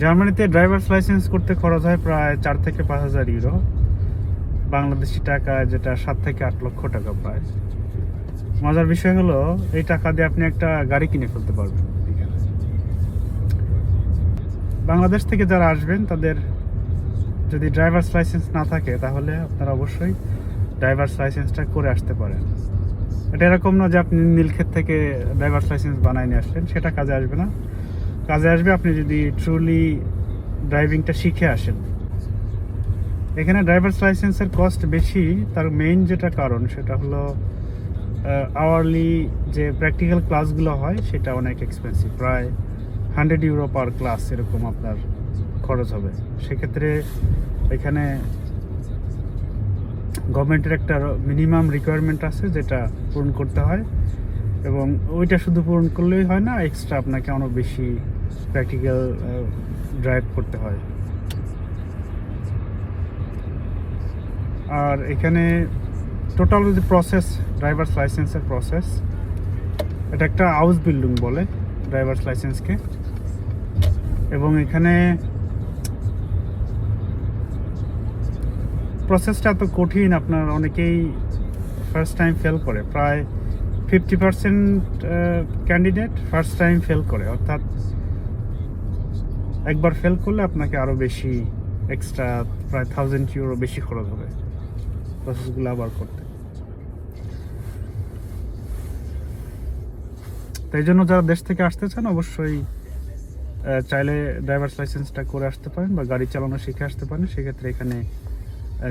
জার্মানিতে drivers licence করতে খরচ হয় প্রায় 4 থেকে 5 হাজার ইউরো, বাংলাদেশি টাকা যেটা 7 থেকে 8 লক্ষ টাকা প্রায়। মজার বিষয় হলো এই টাকা দিয়ে আপনি একটা গাড়ি কিনে ফেলতে পারবেন এখানে। বাংলাদেশ থেকে যারা আসবেন তাদের যদি ড্রাইভার্স লাইসেন্স না থাকে তাহলে আপনারা অবশ্যই ড্রাইভার্স লাইসেন্সটা করে আসতে পারেন। এটা এরকম না যে আপনি নীলক্ষেত থেকে ড্রাইভার্স লাইসেন্স বানায় নিয়ে আসলেন, সেটা কাজে আসবে না। কাজে আসবে আপনি যদি ট্রুলি ড্রাইভিংটা শিখে আসেন। এখানে ড্রাইভার্স লাইসেন্সের কস্ট বেশি, তার মেইন যেটা কারণ সেটা হলো আওয়ারলি যে প্র্যাকটিক্যাল ক্লাসগুলো হয় সেটা অনেক এক্সপেন্সিভ, প্রায় 100 ইউরো পার ক্লাস এরকম আপনার খরচ হবে। সেক্ষেত্রে এখানে গভর্নমেন্টের একটা মিনিমাম রিকোয়ারমেন্ট আছে যেটা পূরণ করতে হয়, এবং ওইটা শুধু পূরণ করলেই হয় না, এক্সট্রা আপনাকে অনেক বেশি প্র্যাকটিক্যাল ড্রাইভ করতে হয়। আর এখানে টোটাল যে প্রসেস, ড্রাইভার্স লাইসেন্সের প্রসেস, এটা একটা হাউস বিল্ডিং বলে ড্রাইভার্স লাইসেন্সকে। এবং এখানে প্রসেসটা এত কঠিন, আপনার অনেকেই ফার্স্ট টাইম ফেল করে, প্রায় 50% ক্যান্ডিডেট ফার্স্ট টাইম ফেল করে, অর্থাৎ একবার ফেল করলে আপনাকে আরও বেশি এক্সট্রা প্রায় 1000 ইউরো বেশি খরচ হবে প্রসেসগুলো আবার করতে। তাই জন্য যারা দেশ থেকে আসতে চান অবশ্যই চাইলে ড্রাইভার্স লাইসেন্সটা করে আসতে পারেন বা গাড়ি চালানো শিখে আসতে পারেন। সেক্ষেত্রে এখানে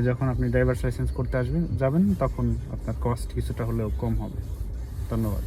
যখন আপনি ড্রাইভার্স লাইসেন্স করতে যাবেন তখন আপনার কস্ট কিছুটা হলেও কম হবে। ধন্যবাদ।